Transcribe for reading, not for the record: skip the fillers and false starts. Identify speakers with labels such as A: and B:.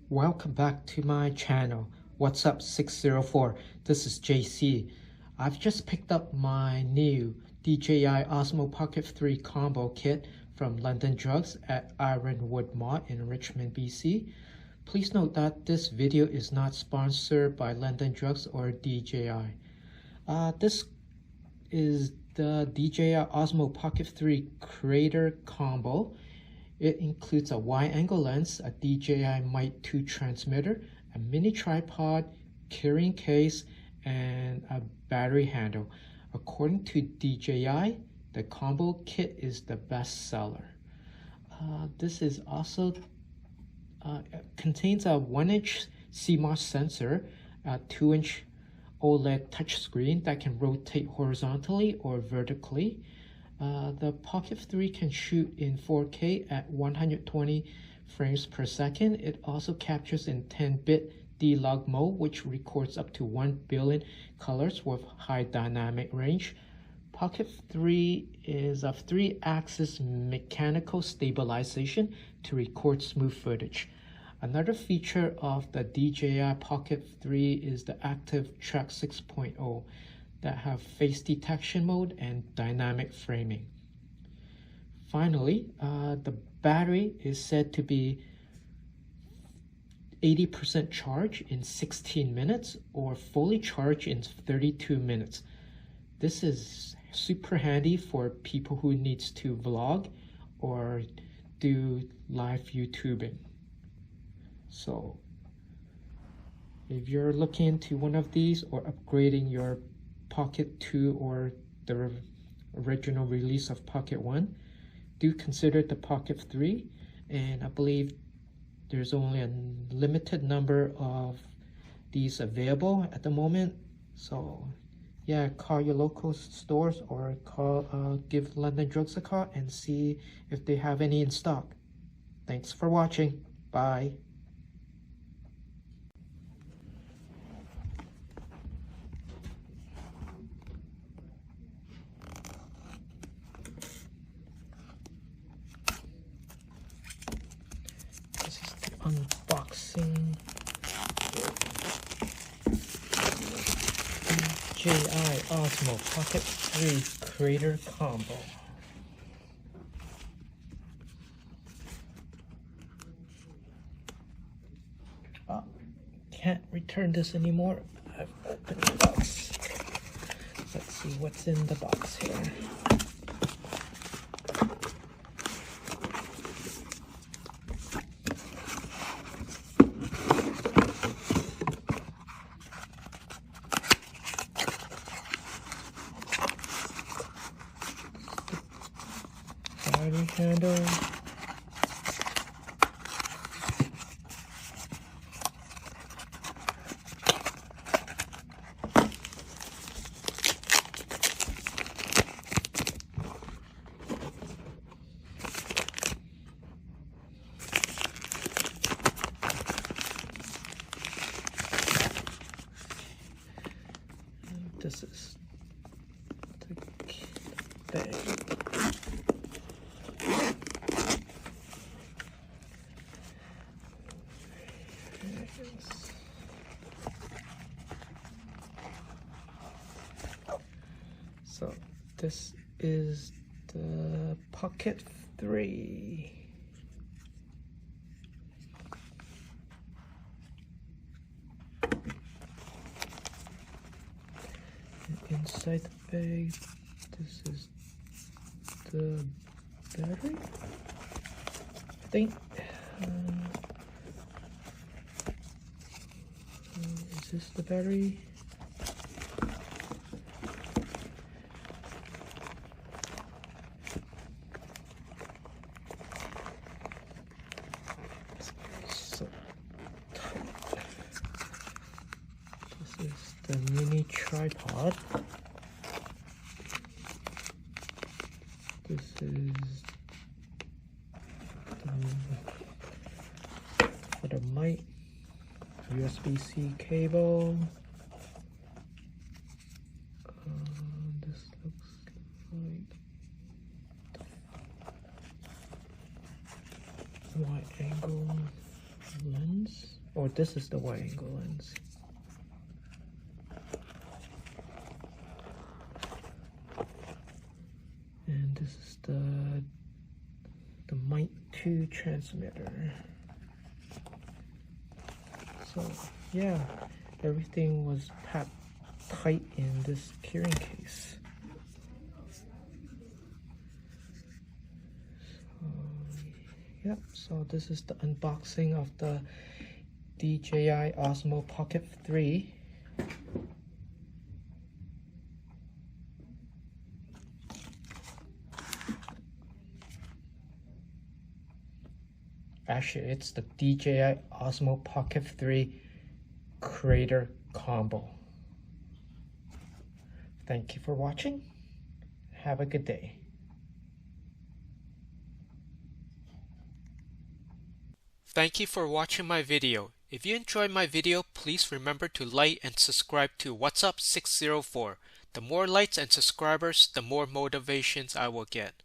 A: Welcome back to my channel. What's up 604? This is JC. I've just picked up my new DJI Osmo Pocket 3 combo kit from London Drugs at Ironwood Mall in Richmond, BC. Please note that this video is not sponsored by London Drugs or DJI. This is the DJI Osmo Pocket 3 Creator Combo. It includes a wide-angle lens, a DJI Mic 2 transmitter, a mini tripod, carrying case, and a battery handle. According to DJI, the combo kit is the best seller. This is also contains a 1-inch CMOS sensor, a 2-inch OLED touchscreen that can rotate horizontally or vertically. The Pocket 3 can shoot in 4K at 120 frames per second. It also captures in 10-bit D-Log mode, which records up to 1 billion colors with high dynamic range. Pocket 3 is a 3-axis mechanical stabilization to record smooth footage. Another feature of the DJI Pocket 3 is the Active Track 6.0 that have face detection mode and dynamic framing. Finally, the battery is said to be 80% charged in 16 minutes or fully charged in 32 minutes. This is super handy for people who needs to vlog or do live YouTubing. So if you're looking into one of these or upgrading your Pocket 2 or the original release of Pocket 1, do consider the Pocket 3, and I believe there's only a limited number of these available at the moment. So yeah, call your local stores or give London Drugs a call and see if they have any in stock. Thanks for watching. Bye. This is the unboxing. DJI Osmo Pocket 3 Creator Combo. Can't return this anymore. I've opened the box. Let's see what's in the box here. Battery handle. This is the bag. So this is the Pocket 3. Inside the bag, this is the battery, I think. Is this the battery? So tight. This is the mini tripod. This is for the mic, USB-C cable. This looks like wide-angle lens. or this is the wide angle lens. And this is the Mic 2 transmitter. So yeah, everything was packed tight in this carrying case. Yep, so this is the unboxing of the DJI Osmo Pocket 3. Actually, it's the DJI Osmo Pocket 3 Creator Combo. Thank you for watching. Have a good day. Thank you for watching my video. If you enjoyed my video, please remember to like and subscribe to What's Up 604. The more likes and subscribers, the more motivations I will get.